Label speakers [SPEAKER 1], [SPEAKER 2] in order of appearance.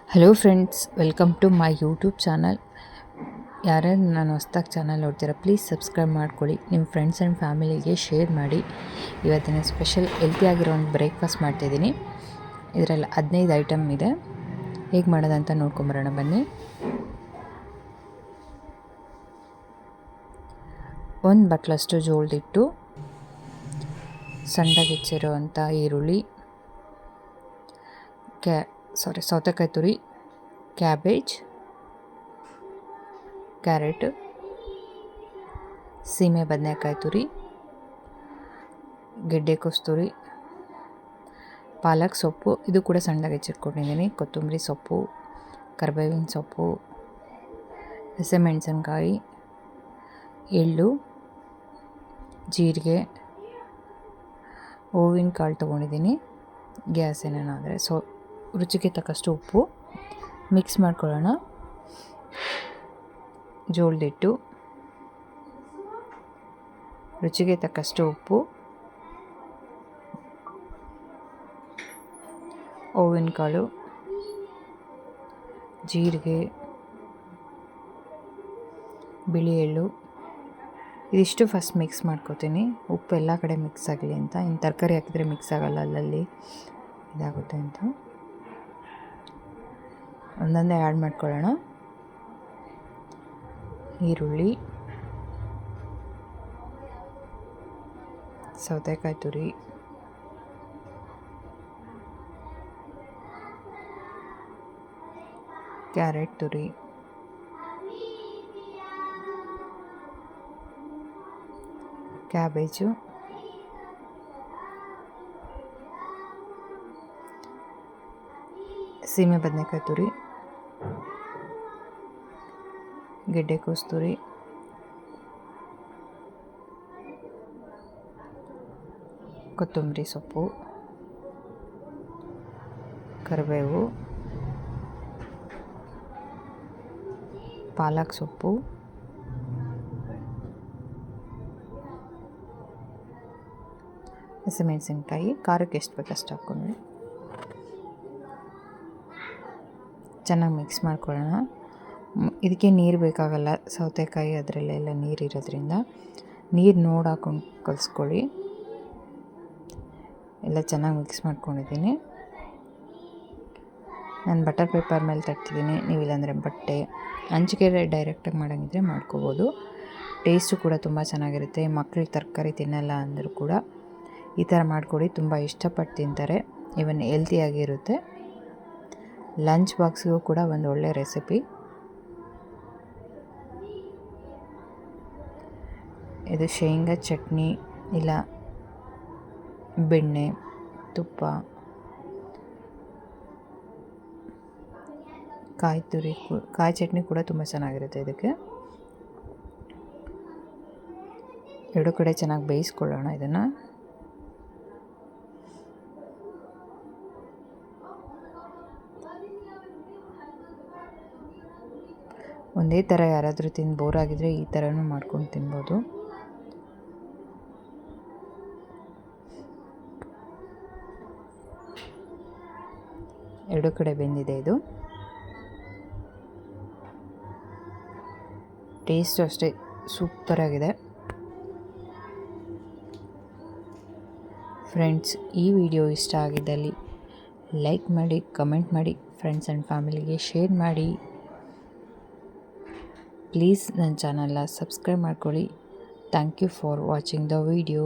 [SPEAKER 1] Hello friends, welcome to my YouTube channel. ಯಾರ್ಯಾರು ನಾನು ಹೊಸ್ದಾಗಿ ಚಾನಲ್ ನೋಡ್ತೀರಾ ಪ್ಲೀಸ್ ಸಬ್ಸ್ಕ್ರೈಬ್ ಮಾಡ್ಕೊಳ್ಳಿ, ನಿಮ್ಮ ಫ್ರೆಂಡ್ಸ್ ಆ್ಯಂಡ್ ಫ್ಯಾಮಿಲಿಗೆ ಶೇರ್ ಮಾಡಿ. ಇವತ್ತಿನ ಸ್ಪೆಷಲ್ ಹೆಲ್ತಿಯಾಗಿರೋ ಒಂದು ಬ್ರೇಕ್ಫಾಸ್ಟ್ ಮಾಡ್ತಾಯಿದ್ದೀನಿ. ಇದರಲ್ಲಿ 15 ಐಟಮ್ ಇದೆ. ಹೇಗೆ ಮಾಡೋದಂತ ನೋಡ್ಕೊಂಬರೋಣ ಬನ್ನಿ. ಒಂದು ಬಟ್ಲಷ್ಟು ಜೋಳದ ಹಿಟ್ಟು, ಸಣ್ಣದಾಗಿ ಹೆಚ್ಚಿರುವಂಥ ಈರುಳ್ಳಿ, ಸೌತೆಕಾಯಿ ತುರಿ, ಕ್ಯಾಬೇಜ್, ಕ್ಯಾರೆಟ್, ಸೀಮೆ ಬದನೆಕಾಯಿ ತುರಿ, ಗೆಡ್ಡೆಕೋಸು ತುರಿ, ಪಾಲಕ್ ಸೊಪ್ಪು, ಇದು ಕೂಡ ಸಣ್ಣದಾಗಿ ಹೆಚ್ಚಿಟ್ಕೊಂಡಿದ್ದೀನಿ, ಕೊತ್ತಂಬರಿ ಸೊಪ್ಪು, ಕರಿಬೇವಿನ ಸೊಪ್ಪು, ಹಸಿಮೆಣಸಿನ್ಕಾಯಿ, ಎಳ್ಳು, ಜೀರಿಗೆ, ಹೂವಿನ ಕಾಳು ತೊಗೊಂಡಿದ್ದೀನಿ, ಗ್ಯಾಸ್ ಏನೇನಾದರೆ ರುಚಿಗೆ ತಕ್ಕಷ್ಟು ಉಪ್ಪು. ಮಿಕ್ಸ್ ಮಾಡ್ಕೊಳ್ಳೋಣ. ಜೋಳದ ಹಿಟ್ಟು, ರುಚಿಗೆ ತಕ್ಕಷ್ಟು ಉಪ್ಪು, ಹೂವಿನ ಕಾಳು, ಜೀರಿಗೆ, ಬಿಳಿ ಎಳ್ಳು, ಇದಿಷ್ಟು ಫಸ್ಟ್ ಮಿಕ್ಸ್ ಮಾಡ್ಕೋತೀನಿ. ಉಪ್ಪು ಎಲ್ಲ ಕಡೆ ಮಿಕ್ಸ್ ಆಗಲಿ ಅಂತ. ಇನ್ನು ತರಕಾರಿ ಹಾಕಿದರೆ ಮಿಕ್ಸ್ ಆಗೋಲ್ಲ, ಅಲ್ಲಲ್ಲಿ ಇದಾಗುತ್ತೆ ಅಂತ. ಒಂದೊಂದೇ ಆ್ಯಡ್ ಮಾಡ್ಕೊಳ್ಳೋಣ. ಈರುಳ್ಳಿ, ಸೌತೆಕಾಯಿ ತುರಿ, ಕ್ಯಾರೆಟ್ ತುರಿ, ಕ್ಯಾಬೇಜು, ಸೀಮೆ ಬದನೆಕಾಯಿ ತುರಿ, ಗೆಡ್ಡೆಕೋಸು ತುರಿ, ಕೊತ್ತಂಬರಿ ಸೊಪ್ಪು, ಕರಿಬೇವು, ಪಾಲಕ್ ಸೊಪ್ಪು, ಹಸಿಮೆಣಸಿನ್ಕಾಯಿ, ಖಾರಕ್ಕೆ ಎಷ್ಟು ಬೇಕಷ್ಟು ಹಾಕ್ಕೊಂಡು ಚೆನ್ನಾಗಿ ಮಿಕ್ಸ್ ಮಾಡ್ಕೊಳ್ಳೋಣ. ಇದಕ್ಕೆ ನೀರು ಬೇಕಾಗಲ್ಲ, ಸೌತೆಕಾಯಿ ಅದರಲ್ಲೆಲ್ಲ ನೀರು ಇರೋದ್ರಿಂದ ನೀರು ನೋಡಿ ಹಾಕೊಂಡು ಕಲಿಸ್ಕೊಳ್ಳಿ. ಎಲ್ಲ ಚೆನ್ನಾಗಿ ಮಿಕ್ಸ್ ಮಾಡ್ಕೊಂಡಿದ್ದೀನಿ. ನಾನು ಬಟರ್ ಪೇಪರ್ ಮೇಲೆ ತಟ್ಟಿದ್ದೀನಿ, ನೀವು ಇಲ್ಲಾಂದರೆ ಬಟ್ಟೆ ಹಂಚಿಗೆ ಡೈರೆಕ್ಟಾಗಿ ಮಾಡೋಂಗಿದ್ರೆ ಮಾಡ್ಕೋಬೋದು. ಟೇಸ್ಟು ಕೂಡ ತುಂಬ ಚೆನ್ನಾಗಿರುತ್ತೆ. ಮಕ್ಕಳು ತರಕಾರಿ ತಿನ್ನಲ್ಲ ಅಂದರೂ ಕೂಡ ಈ ಥರ ಮಾಡಿಕೊಡಿ, ತುಂಬ ಇಷ್ಟಪಟ್ಟು ತಿಂತಾರೆ. ಇವನ್ ಹೆಲ್ತಿಯಾಗಿರುತ್ತೆ. ಲಂಚ್ ಬಾಕ್ಸ್ಗೂ ಕೂಡ ಒಂದು ಒಳ್ಳೆಯ ರೆಸಿಪಿ ಇದು. ಶೇಂಗಾ ಚಟ್ನಿ ಇಲ್ಲ ಬೆಣ್ಣೆ, ತುಪ್ಪ, ಕಾಯಿ ತುರಿ, ಕಾಯಿ ಚಟ್ನಿ ಕೂಡ ತುಂಬ ಚೆನ್ನಾಗಿರುತ್ತೆ. ಇದಕ್ಕೆ ಎರಡು ಕಡೆ ಚೆನ್ನಾಗಿ ಬೇಯಿಸ್ಕೊಳ್ಳೋಣ. ಇದನ್ನು ಒಂದೇ ಥರ ಯಾರಾದರೂ ತಿಂದು ಬೋರ್ ಆಗಿದ್ರೆ ಈ ಥರನೂ ಮಾಡ್ಕೊಂಡು ತಿನ್ಬೋದು. ಎರಡು ಕಡೆ ಬೆಂದಿದೆ. ಇದು ಟೇಸ್ಟು ಅಷ್ಟೇ ಸೂಪರಾಗಿದೆ. ಫ್ರೆಂಡ್ಸ್, ಈ ವಿಡಿಯೋ ಇಷ್ಟ ಆಗಿದ್ದಲ್ಲಿ ಲೈಕ್ ಮಾಡಿ, ಕಮೆಂಟ್ ಮಾಡಿ, ಫ್ರೆಂಡ್ಸ್ ಆ್ಯಂಡ್ ಫ್ಯಾಮಿಲಿಗೆ ಶೇರ್ ಮಾಡಿ. ಪ್ಲೀಸ್ ನನ್ನ ಚಾನಲ್ನ ಸಬ್ಸ್ಕ್ರೈಬ್ ಮಾಡ್ಕೊಳ್ಳಿ. Thank you for watching the video.